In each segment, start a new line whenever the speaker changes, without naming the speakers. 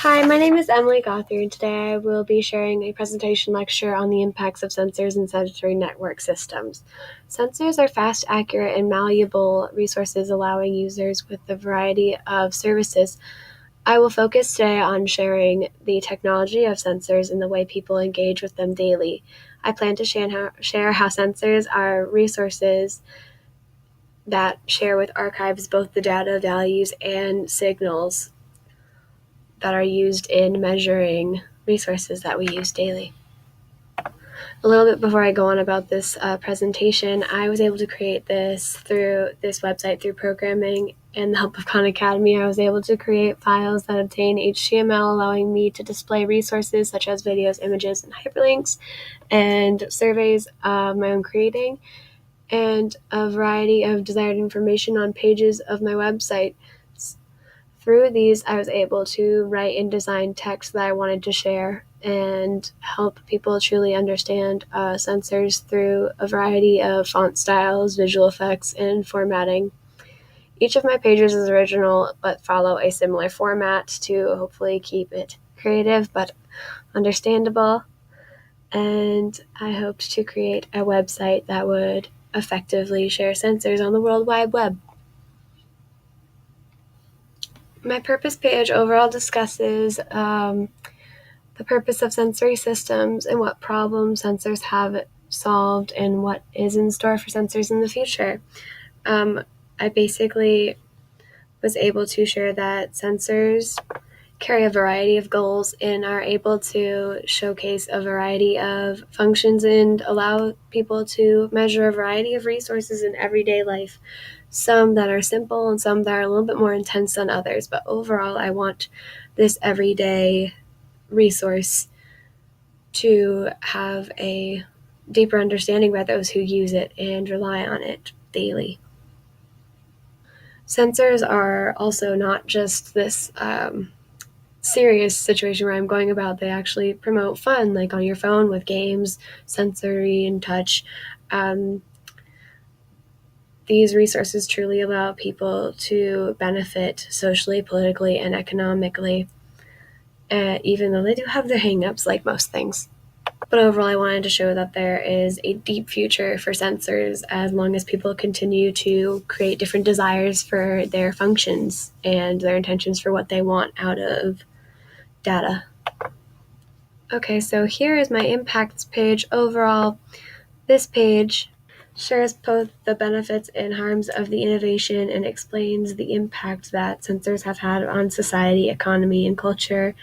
Hi, my name is Emily Gothard, and today I will be sharing a presentation lecture on the impacts of sensors and sensory network systems. Sensors are fast, accurate, and malleable resources allowing users with a variety of services. I will focus today on sharing the technology of sensors and the way people engage with them daily. I plan to share how sensors are resources that share with archives both the data, values, and signals that are used in measuring resources that we use daily. A little bit before I go on about this presentation, I was able to create this website through programming and the help of Khan Academy. I was able to create files that obtain HTML, allowing me to display resources such as videos, images, and hyperlinks, and surveys of my own creating, and a variety of desired information on pages of my website. Through these, I was able to write and design text that I wanted to share and help people truly understand sensors through a variety of font styles, visual effects, and formatting. Each of my pages is original but follow a similar format to hopefully keep it creative but understandable. And I hoped to create a website that would effectively share sensors on the World Wide Web. My purpose page overall discusses the purpose of sensory systems and what problems sensors have solved and what is in store for sensors in the future. I basically was able to share that sensors carry a variety of goals and are able to showcase a variety of functions and allow people to measure a variety of resources in everyday life. Some that are simple and some that are a little bit more intense than others, but overall I want this everyday resource to have a deeper understanding by those who use it and rely on it daily. Sensors are also not just this serious situation where I'm going about. They actually promote fun, like on your phone with games, sensory, and touch. These resources truly allow people to benefit socially, politically, and economically, even though they do have their hang-ups like most things. But overall, I wanted to show that there is a deep future for sensors as long as people continue to create different desires for their functions and their intentions for what they want out of data. Okay, so here is my impacts page. Overall, this page shares both the benefits and harms of the innovation and explains the impact that sensors have had on society, economy, and culture.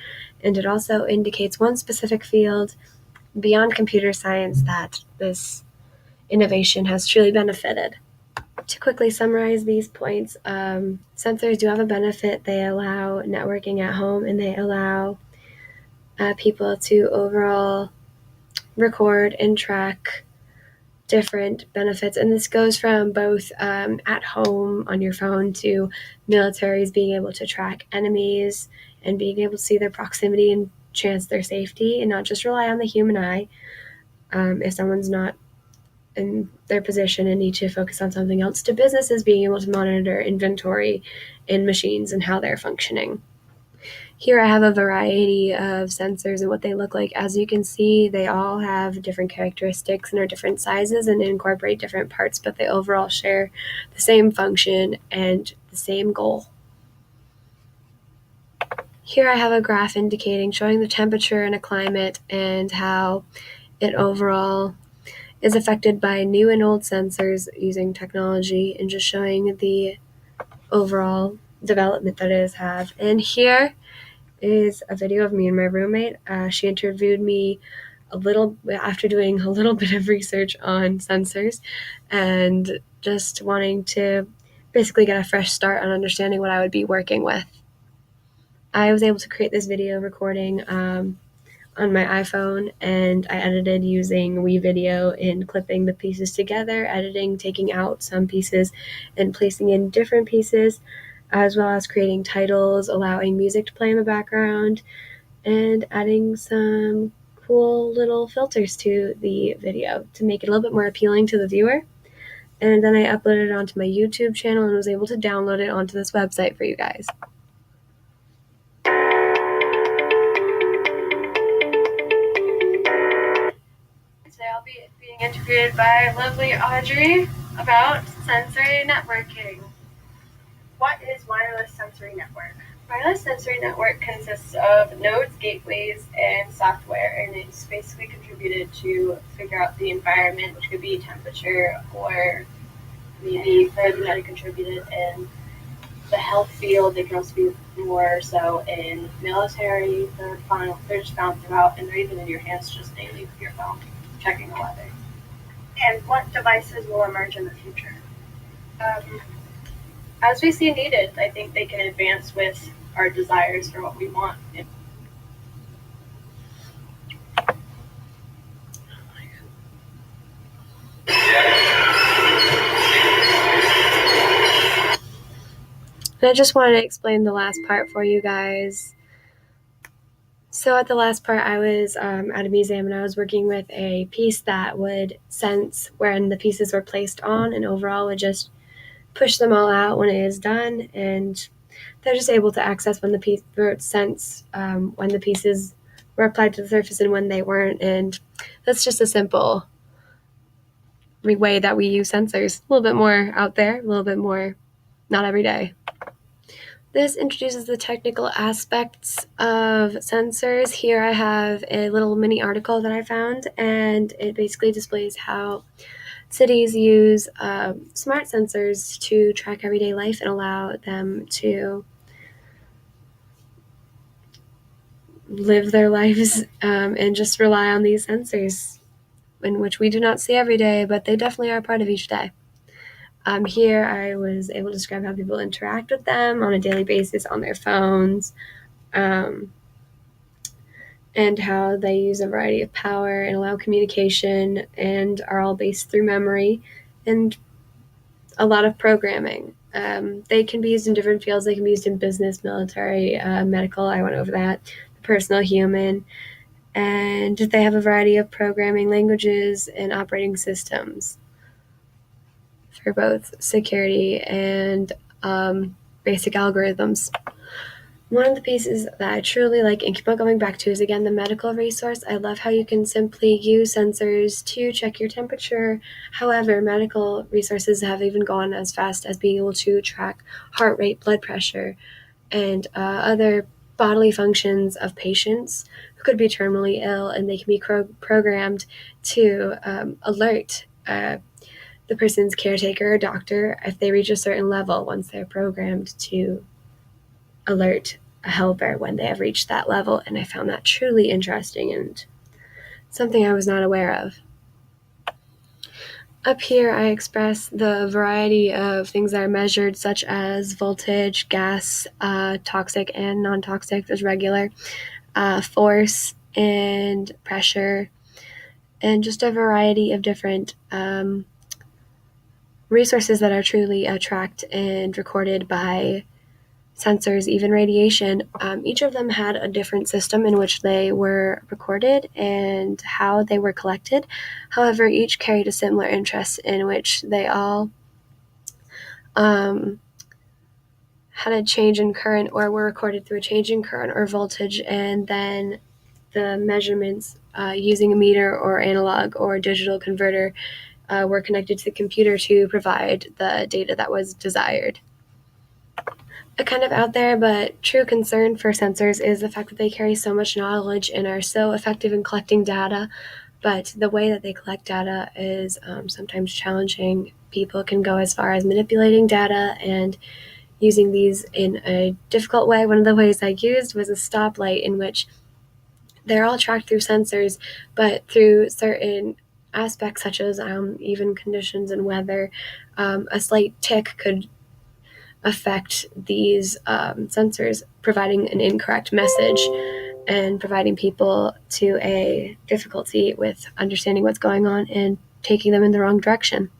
And it also indicates one specific field beyond computer science that this innovation has truly benefited. To quickly summarize these points, sensors do have a benefit. They allow networking at home and they allow people to overall record and track different benefits. And this goes from both at home on your phone to militaries being able to track enemies and being able to see their proximity and chance their safety and not just rely on the human eye if someone's not in their position and need to focus on something else, to businesses being able to monitor inventory in machines and how they're functioning. Here I have a variety of sensors and what they look like. As you can see, they all have different characteristics and are different sizes and incorporate different parts, but they overall share the same function and the same goal. Here I have a graph indicating showing the temperature in a climate and how it overall is affected by new and old sensors using technology, and just showing the overall development that it has had. And here is a video of me and my roommate. She interviewed me a little after doing a little bit of research on sensors and just wanting to basically get a fresh start on understanding what I would be working with. I was able to create this video recording on my iPhone, and I edited using WeVideo and clipping the pieces together, editing, taking out some pieces and placing in different pieces, as well as creating titles, allowing music to play in the background, and adding some cool little filters to the video to make it a little bit more appealing to the viewer. And then I uploaded it onto my YouTube channel and was able to download it onto this website for you guys. created by lovely Audrey about sensory networking.
What is wireless sensory network?
Wireless sensory network consists of nodes, gateways, and software, and it's basically contributed to figure out the environment, which could be temperature, or maybe further that it contributed in the health field. They can also be more so in military. They're just found throughout, and they're even in your hands just daily with your phone, checking the weather.
And what devices will emerge in the future?
As we see needed, I think they can advance with our desires for what we want. And I just wanted to explain the last part for you guys. So at the last part, I was at a museum and I was working with a piece that would sense when the pieces were placed on, and overall would just push them all out when it is done. And they're just able to access when the piece sense when the pieces were applied to the surface and when they weren't. And that's just a simple way that we use sensors. A little bit more out there, a little bit more not every day. This introduces the technical aspects of sensors. Here I have a little mini article that I found, and it basically displays how cities use smart sensors to track everyday life and allow them to live their lives and just rely on these sensors, in which we do not see every day, but they definitely are a part of each day. Here I was able to describe how people interact with them on a daily basis on their phones, and how they use a variety of power and allow communication and are all based through memory and a lot of programming. They can be used in different fields. They can be used in business, military, medical. I went over that. Personal, human. And they have a variety of programming languages and operating systems for both security and basic algorithms. One of the pieces that I truly like and keep on going back to is, again, the medical resource. I love how you can simply use sensors to check your temperature. However, medical resources have even gone as fast as being able to track heart rate, blood pressure, and other bodily functions of patients who could be terminally ill, and they can be programmed to alert the person's caretaker or doctor if they reach a certain level, once they're programmed to alert a helper when they have reached that level. And I found that truly interesting and something I was not aware of. Up here, I express the variety of things that are measured, such as voltage, gas, toxic and non-toxic, there's regular, force and pressure, and just a variety of different resources that are truly tracked and recorded by sensors, even radiation. Each of them had a different system in which they were recorded and how they were collected. However, each carried a similar interest in which they all had a change in current, or were recorded through a change in current or voltage, and then the measurements using a meter or analog or digital converter were connected to the computer to provide the data that was desired. A kind of out there but true concern for sensors is the fact that they carry so much knowledge and are so effective in collecting data, but the way that they collect data is sometimes challenging. People can go as far as manipulating data and using these in a difficult way. One of the ways I used was a stoplight, in which they're all tracked through sensors, but through certain aspects such as even conditions and weather, a slight tick could affect these sensors, providing an incorrect message and providing people to a difficulty with understanding what's going on and taking them in the wrong direction.